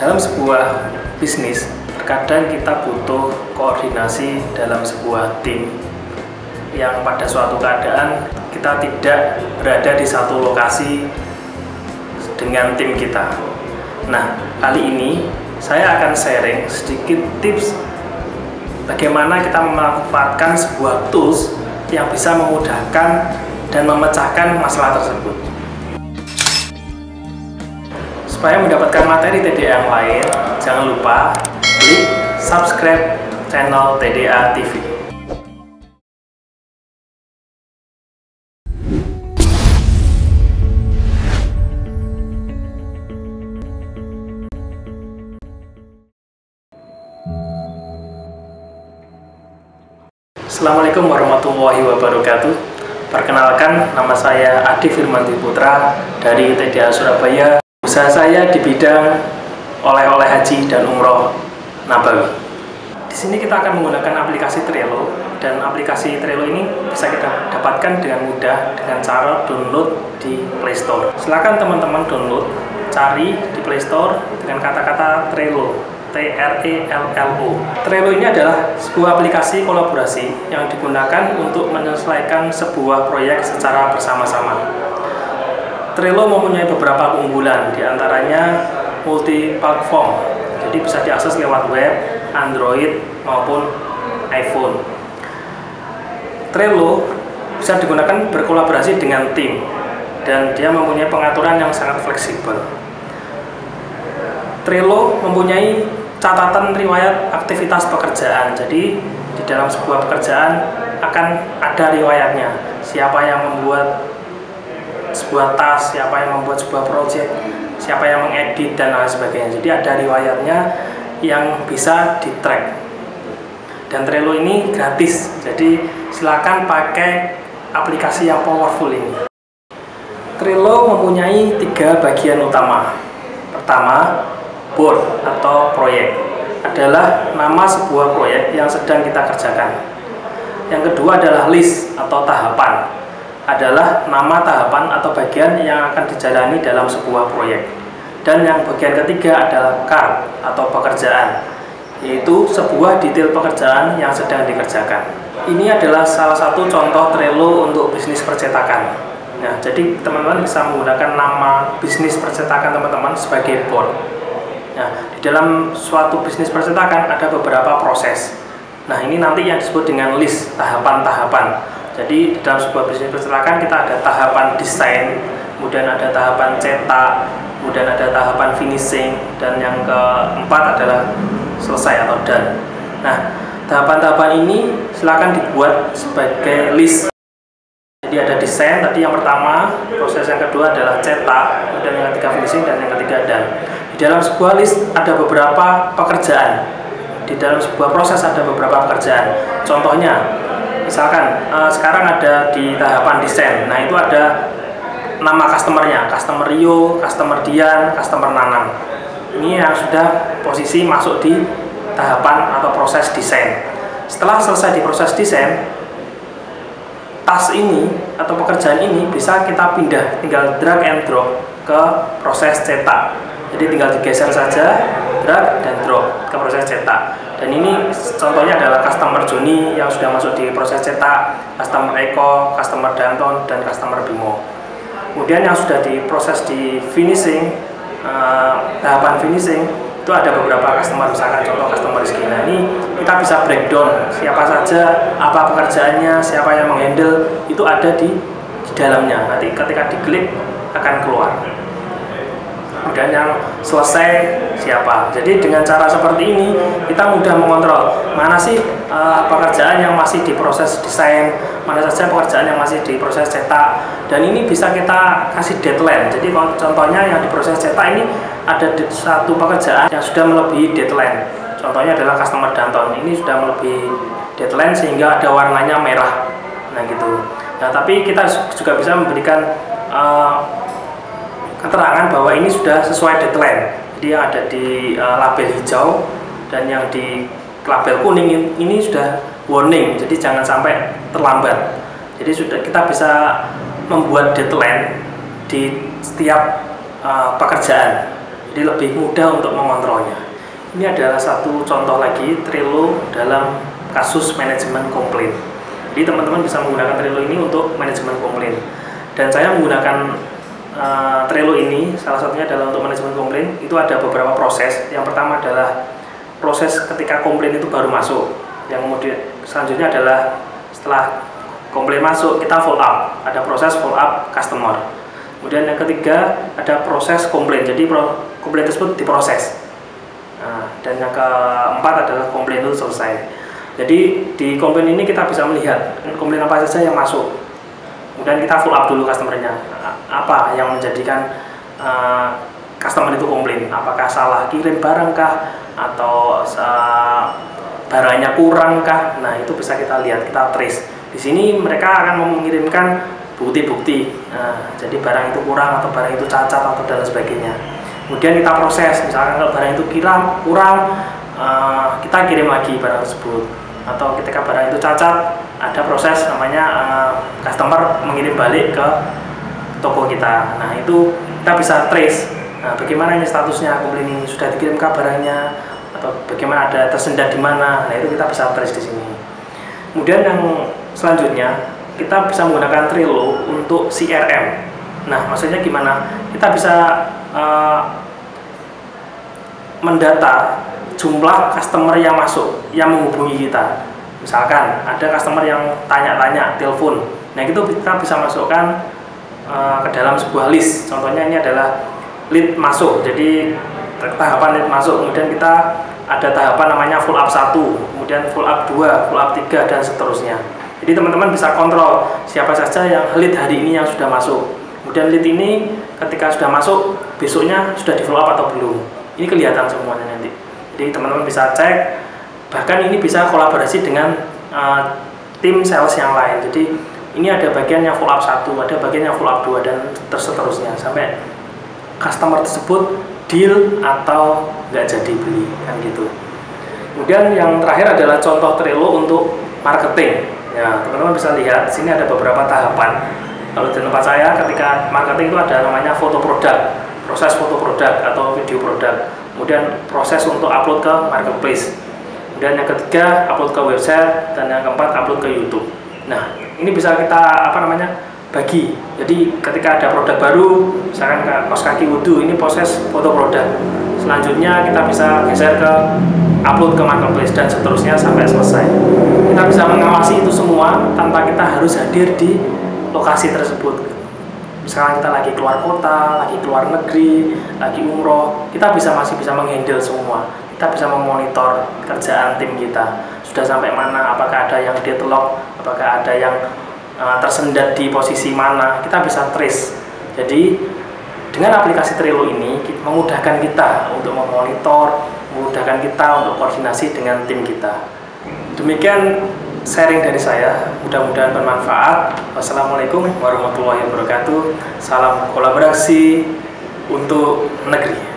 Dalam sebuah bisnis, terkadang kita butuh koordinasi dalam sebuah tim yang pada suatu keadaan kita tidak berada di satu lokasi dengan tim kita. Nah, kali ini saya akan sharing sedikit tips bagaimana kita memanfaatkan sebuah tools yang bisa memudahkan dan memecahkan masalah tersebut. Supaya mendapatkan materi TDA yang lain, jangan lupa klik subscribe channel TDA TV. Assalamualaikum warahmatullahi wabarakatuh. Perkenalkan, nama saya Adi Firmanti Putra dari TDA Surabaya. Usaha saya di bidang oleh-oleh haji dan umroh Nabawi. Di sini kita akan menggunakan aplikasi Trello, dan aplikasi Trello ini bisa kita dapatkan dengan mudah dengan cara download di Play Store. Silakan teman-teman download, cari di Play Store dengan kata-kata Trello, Trello. Trello ini adalah sebuah aplikasi kolaborasi yang digunakan untuk menyelesaikan sebuah proyek secara bersama-sama. Trello mempunyai beberapa keunggulan, diantaranya multi-platform, jadi bisa diakses lewat web, Android maupun iPhone. Trello bisa digunakan berkolaborasi dengan tim, dan dia mempunyai pengaturan yang sangat fleksibel. Trello mempunyai catatan riwayat aktivitas pekerjaan, jadi di dalam sebuah pekerjaan akan ada riwayatnya, siapa yang membuat sebuah task, siapa yang membuat sebuah project, siapa yang mengedit dan lain sebagainya. Jadi ada riwayatnya yang bisa di-track. Dan Trello ini gratis, jadi silakan pakai aplikasi yang powerful ini. Trello mempunyai 3 bagian utama. Pertama, board atau proyek, adalah nama sebuah proyek yang sedang kita kerjakan. Yang kedua adalah list atau tahapan, adalah nama tahapan atau bagian yang akan dijalani dalam sebuah proyek. Dan yang bagian ketiga adalah card atau pekerjaan, yaitu sebuah detail pekerjaan yang sedang dikerjakan. Ini adalah salah satu contoh Trello untuk bisnis percetakan. Nah, jadi teman-teman bisa menggunakan nama bisnis percetakan teman-teman sebagai board. Nah, di dalam suatu bisnis percetakan ada beberapa proses. Nah, ini nanti yang disebut dengan list, tahapan-tahapan. Jadi dalam sebuah bisnis percetakan kita ada tahapan desain, kemudian ada tahapan cetak, kemudian ada tahapan finishing, dan yang keempat adalah selesai atau done. Nah, tahapan-tahapan ini silakan dibuat sebagai list. Jadi ada desain tadi yang pertama, proses yang kedua adalah cetak, kemudian yang ketiga finishing, dan yang ketiga done. Di dalam sebuah list ada beberapa pekerjaan. Di dalam sebuah proses ada beberapa pekerjaan. Contohnya, misalkan sekarang ada di tahapan desain. Nah, itu ada nama customernya, customer Rio, customer Dian, customer Nanang. Ini yang sudah posisi masuk di tahapan atau proses desain. Setelah selesai di proses desain, task ini atau pekerjaan ini bisa kita pindah, tinggal drag and drop ke proses cetak. Jadi tinggal digeser saja, drag dan drop ke proses cetak. Dan ini contohnya adalah customer Joni yang sudah masuk di proses cetak, customer Eko, customer Danton, dan customer Bimo. Kemudian yang sudah diproses di finishing, tahapan finishing, itu ada beberapa customer, misalkan contoh customer Rizky. Nah, ini kita bisa breakdown siapa saja, apa pekerjaannya, siapa yang menghandle, itu ada di dalamnya. Nanti ketika diklik akan keluar. Dan yang selesai siapa. Jadi dengan cara seperti ini kita mudah mengontrol mana sih pekerjaan yang masih di proses desain, mana saja pekerjaan yang masih di proses cetak, dan ini bisa kita kasih deadline. Jadi contohnya yang di proses cetak ini ada satu pekerjaan yang sudah melebihi deadline. Contohnya adalah customer Danton, ini sudah melebihi deadline sehingga ada warnanya merah. Nah, gitu. Nah, tapi kita juga bisa memberikan keterangan bahwa ini sudah sesuai deadline. Jadi yang ada di label hijau dan yang di label kuning ini sudah warning, jadi jangan sampai terlambat. Jadi sudah kita bisa membuat deadline di setiap pekerjaan. jadi lebih mudah untuk mengontrolnya. Ini adalah satu contoh lagi Trello dalam kasus manajemen komplain. Jadi teman-teman bisa menggunakan Trello ini untuk manajemen komplain. Dan saya menggunakan Trello ini salah satunya adalah untuk manajemen komplain. Itu ada beberapa proses. Yang pertama adalah proses ketika komplain itu baru masuk. Yang kemudian selanjutnya adalah setelah komplain masuk kita follow up. Ada proses follow up customer. Kemudian yang ketiga ada proses komplain. Jadi komplain tersebut diproses. Dan yang keempat adalah komplain itu selesai. Jadi di komplain ini kita bisa melihat komplain apa saja yang masuk. Kemudian kita follow up dulu customernya. Apa yang menjadikan customer itu komplain? Apakah salah kirim barang kah? Atau barangnya kurang kah? Nah, itu bisa kita lihat, kita trace. Di sini mereka akan mengirimkan bukti-bukti. Jadi barang itu kurang atau barang itu cacat atau dan sebagainya. Kemudian kita proses, misalkan kalau barang itu kurang, kita kirim lagi barang tersebut. Atau ketika barang itu cacat, ada proses namanya customer mengirim balik ke toko kita. Nah, itu kita bisa trace. Nah, bagaimana ini statusnya komplain ini, sudah dikirimkah barangnya, atau bagaimana ada tersendat di mana. Nah, itu kita bisa trace di sini. Kemudian yang selanjutnya kita bisa menggunakan Trello untuk CRM. Nah, maksudnya gimana? Kita bisa mendata jumlah customer yang masuk, yang menghubungi kita. Misalkan ada customer yang tanya-tanya, telepon. Nah, itu kita bisa masukkan ke dalam sebuah list. Contohnya ini adalah lead masuk. Jadi tahapan lead masuk, kemudian kita ada tahapan namanya follow up 1, kemudian follow up 2, follow up 3 dan seterusnya. Jadi teman-teman bisa kontrol siapa saja yang lead hari ini yang sudah masuk. Kemudian lead ini ketika sudah masuk, besoknya sudah di follow up atau belum. Ini kelihatan semuanya nanti. Jadi teman-teman bisa cek. Bahkan ini bisa kolaborasi dengan tim sales yang lain. Jadi ini ada bagian yang follow up 1, ada bagian yang follow up 2 dan seterusnya sampai customer tersebut deal atau nggak jadi beli, kan gitu. Kemudian yang terakhir adalah contoh Trello untuk marketing. Ya, teman-teman bisa lihat sini ada beberapa tahapan. Kalau di tempat saya ketika marketing itu ada namanya foto produk, proses foto produk atau video produk. Kemudian proses untuk upload ke marketplace. Kemudian yang ketiga upload ke website dan yang keempat upload ke YouTube. Nah, ini bisa kita bagi. Jadi ketika ada produk baru, misalkan kaos kaki wudhu, ini proses foto produk. Selanjutnya kita bisa geser ke upload ke marketplace dan seterusnya sampai selesai. Kita bisa mengawasi itu semua tanpa kita harus hadir di lokasi tersebut. Misalkan kita lagi keluar kota, lagi keluar negeri, lagi umroh, kita masih bisa menghandle semua. Kita bisa memonitor kerjaan tim kita sudah sampai mana, apakah ada yang deadlock, apakah ada yang tersendat di posisi mana, kita bisa trace. Jadi dengan aplikasi Trello ini memudahkan kita untuk memonitor, memudahkan kita untuk koordinasi dengan tim kita. Demikian sharing dari saya, mudah-mudahan bermanfaat. Wassalamualaikum warahmatullahi wabarakatuh. Salam kolaborasi untuk negeri.